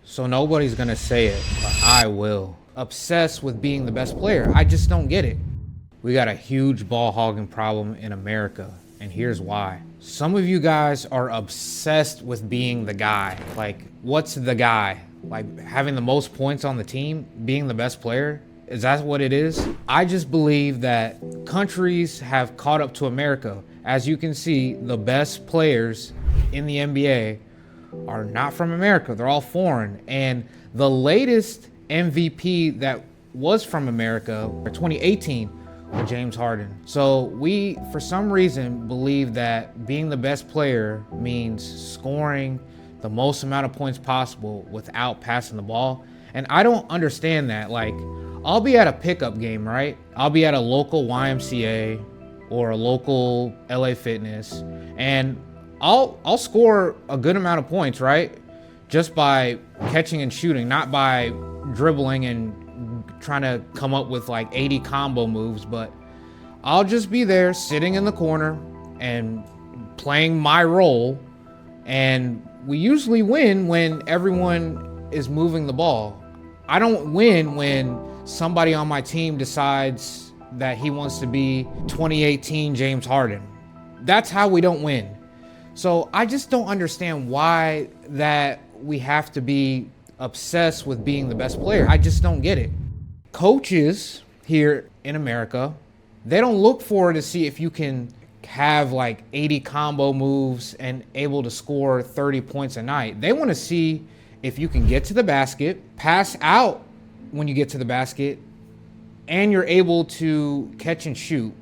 So nobody's gonna say it, but I will. Obsessed with being the best player. I just don't get it. We got a huge ball hogging problem in America, and here's why. Some of you guys are obsessed with being the guy. Like, what's the guy? Like, having the most points on the team, being the best player? Is that what it is? I just believe that countries have caught up to America. As you can see, the best players in the NBA are not from America. They're all foreign. And the latest MVP that was from America, 2018, was James Harden. So we, for some reason, believe that being the best player means scoring the most amount of points possible without passing the ball. And I don't understand that. Like, I'll be at a pickup game, right? I'll be at a local YMCA or a local LA Fitness, and I'll score a good amount of points, right? Just by catching and shooting, not by dribbling and trying to come up with like 80 combo moves, but I'll just be there sitting in the corner and playing my role. And we usually win when everyone is moving the ball. I don't win when somebody on my team decides that he wants to be 2018 James Harden. That's how we don't win. So I just don't understand why that we have to be obsessed with being the best player. I just don't get it. Coaches here in America, they don't look forward to see if you can have like 80 combo moves and able to score 30 points a night. They want to see if you can get to the basket, pass out when you get to the basket, and you're able to catch and shoot.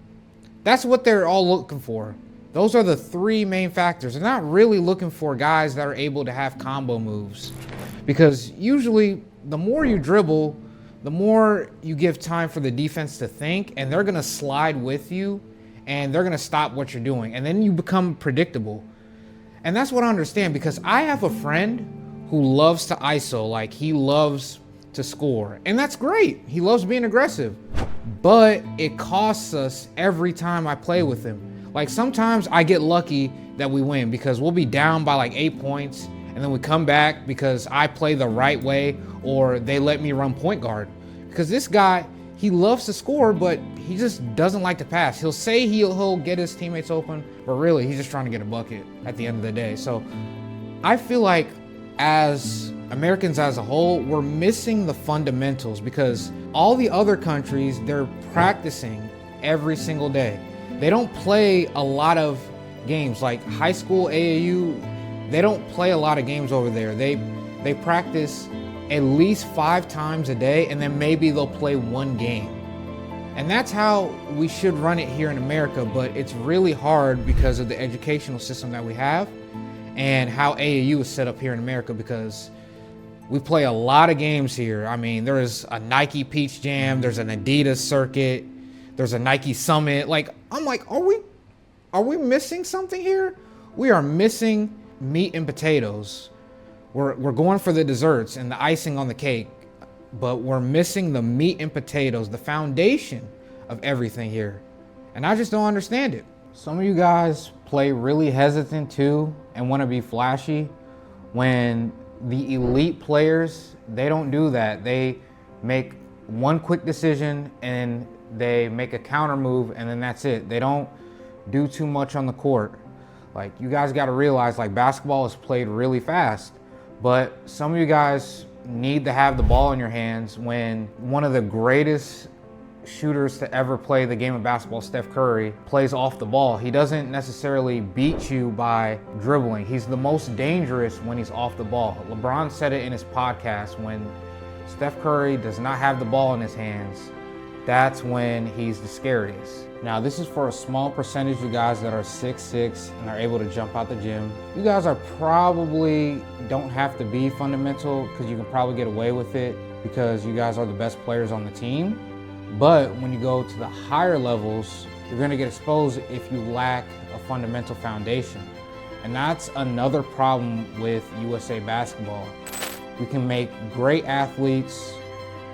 That's what they're all looking for. Those are the three main factors. They're not really looking for guys that are able to have combo moves, because usually the more you dribble, the more you give time for the defense to think, and they're gonna slide with you and they're gonna stop what you're doing, and then you become predictable. And that's what I understand, because I have a friend who loves to ISO, like he loves to score, and that's great. He loves being aggressive, but it costs us every time I play with him. Like, sometimes I get lucky that we win because we'll be down by like 8 points, and then we come back because I play the right way, or they let me run point guard. Because this guy, he loves to score, but he just doesn't like to pass. He'll say he'll get his teammates open, but really he's just trying to get a bucket at the end of the day. So I feel like as Americans as a whole, we're missing the fundamentals, because all the other countries, they're practicing every single day. They don't play a lot of games like high school AAU. They don't play a lot of games over there. They practice at least 5 times a day, and then maybe they'll play one game. And that's how we should run it here in America, but it's really hard because of the educational system that we have and how AAU is set up here in America, because we play a lot of games here. I mean, there's a Nike Peach Jam, there's an Adidas circuit, there's a Nike Summit. Like, I'm like, are we missing something here? We are missing meat and potatoes. We're going for the desserts and the icing on the cake, but we're missing the meat and potatoes, the foundation of everything here. And I just don't understand it. Some of you guys play really hesitant too and want to be flashy, when the elite players, they don't do that. They make one quick decision and they make a counter move, and then that's it. They don't do too much on the court. Like, you guys got to realize, like, basketball is played really fast, but some of you guys need to have the ball in your hands. When one of the greatest shooters to ever play the game of basketball, Steph Curry, plays off the ball, he doesn't necessarily beat you by dribbling. He's the most dangerous when he's off the ball. LeBron said it in his podcast, when Steph Curry does not have the ball in his hands, that's when he's the scariest. Now, this is for a small percentage of you guys that are 6'6" and are able to jump out the gym. You guys are probably don't have to be fundamental, because you can probably get away with it because you guys are the best players on the team. But when you go to the higher levels, you're gonna get exposed if you lack a fundamental foundation. And that's another problem with USA basketball. We can make great athletes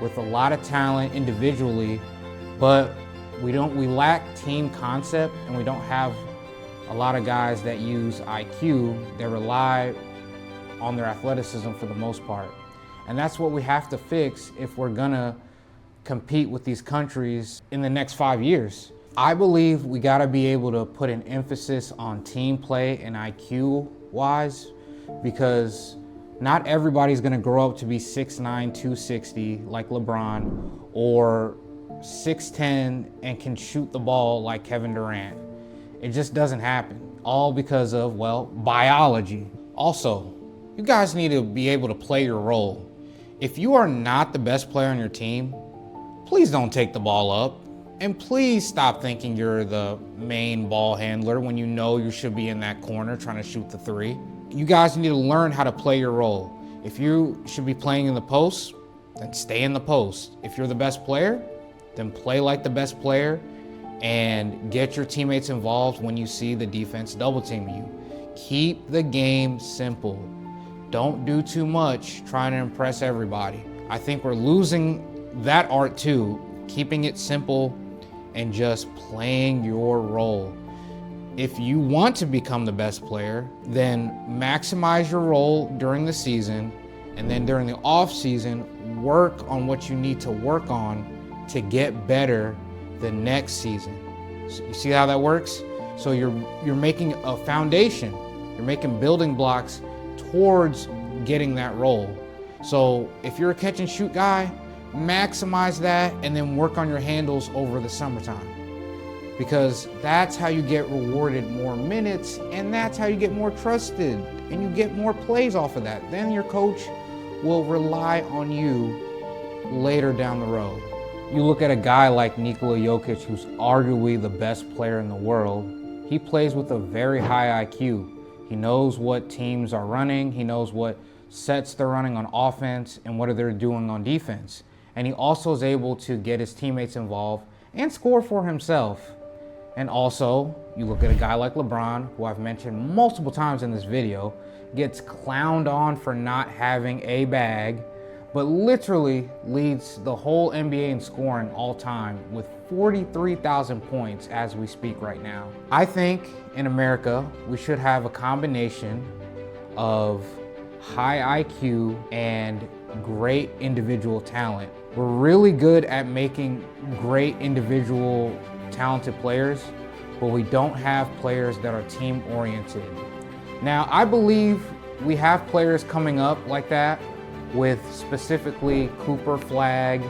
with a lot of talent individually, but we lack team concept, and we don't have a lot of guys that use IQ. They rely on their athleticism for the most part. And that's what we have to fix if we're gonna compete with these countries in the next 5 years. I believe we gotta be able to put an emphasis on team play and IQ wise, because not everybody's gonna grow up to be 6'9", 260 like LeBron, or 6'10" and can shoot the ball like Kevin Durant. It just doesn't happen, all because of, well, biology. Also, you guys need to be able to play your role. If you are not the best player on your team, please don't take the ball up. And please stop thinking you're the main ball handler when you know you should be in that corner trying to shoot the three. You guys need to learn how to play your role. If you should be playing in the post, then stay in the post. If you're the best player, then play like the best player and get your teammates involved when you see the defense double team you. Keep the game simple. Don't do too much trying to impress everybody. I think we're losing that art too, keeping it simple and just playing your role. If you want to become the best player, then maximize your role during the season, and then during the off season, work on what you need to work on to get better the next season. So you see how that works? So you're making a foundation. You're making building blocks towards getting that role. So if you're a catch and shoot guy, maximize that and then work on your handles over the summertime, because that's how you get rewarded more minutes, and that's how you get more trusted and you get more plays off of that. Then your coach will rely on you later down the road. You look at a guy like Nikola Jokic, who's arguably the best player in the world. He plays with a very high IQ. He knows what teams are running. He knows what sets they're running on offense and what they're doing on defense. And he also is able to get his teammates involved and score for himself. And also, you look at a guy like LeBron, who I've mentioned multiple times in this video, gets clowned on for not having a bag, but literally leads the whole NBA in scoring all time with 43,000 points as we speak right now. I think in America, we should have a combination of high IQ and great individual talent. We're really good at making great individual talented players, but we don't have players that are team oriented. Now, I believe we have players coming up like that, with specifically Cooper Flag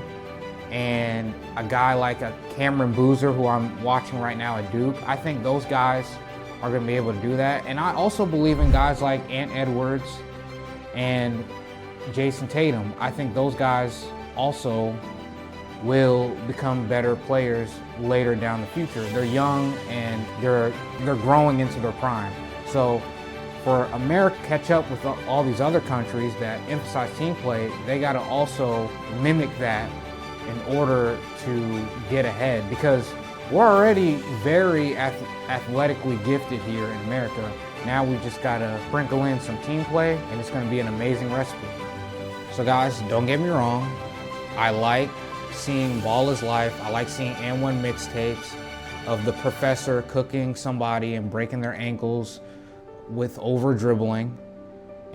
and a guy like a Cameron Boozer, who I'm watching right now at Duke. I think those guys are going to be able to do that. And I also believe in guys like Ant Edwards and Jason Tatum. I think those guys also will become better players later down the future. They're young and they're growing into their prime. So for America to catch up with all these other countries that emphasize team play, they got to also mimic that in order to get ahead, because we're already very athletically gifted here in America. Now we just got to sprinkle in some team play, and it's going to be an amazing recipe. So guys, don't get me wrong. I like seeing Ball is Life. I like seeing N1 mixtapes of the professor cooking somebody and breaking their ankles with over dribbling.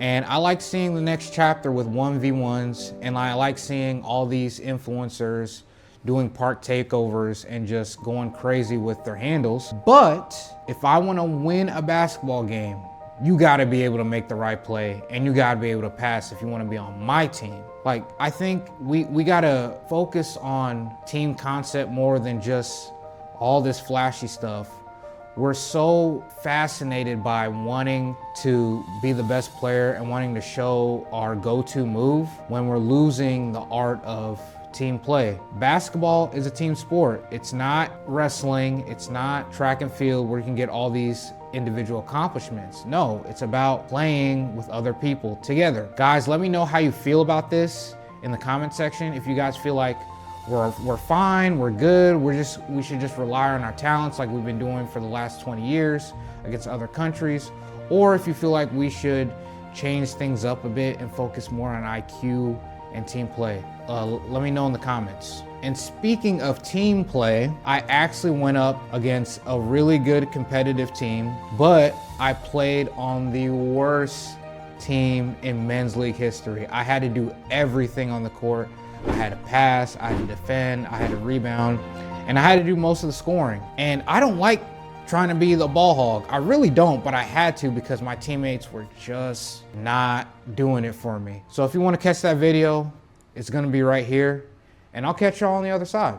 And I like seeing the next chapter with 1v1s, and I like seeing all these influencers doing park takeovers and just going crazy with their handles. But if I want to win a basketball game, you got to be able to make the right play, and you got to be able to pass if you want to be on my team. Like, I think we got to focus on team concept more than just all this flashy stuff. We're so fascinated by wanting to be the best player and wanting to show our go-to move when we're losing the art of team play. Basketball is a team sport. It's not wrestling. It's not track and field where you can get all these individual accomplishments. No, it's about playing with other people together. Guys, let me know how you feel about this in the comment section. If you guys feel like we're fine, we're good, we should just rely on our talents like we've been doing for the last 20 years against other countries, or if you feel like we should change things up a bit and focus more on IQ and team play. Let me know in the comments. And speaking of team play, I actually went up against a really good competitive team, but I played on the worst team in men's league history. I had to do everything on the court. I had to pass, I had to defend, I had to rebound, and I had to do most of the scoring. And I don't like trying to be the ball hog. I really don't, but I had to because my teammates were just not doing it for me. So if you want to catch that video, it's going to be right here, and I'll catch y'all on the other side.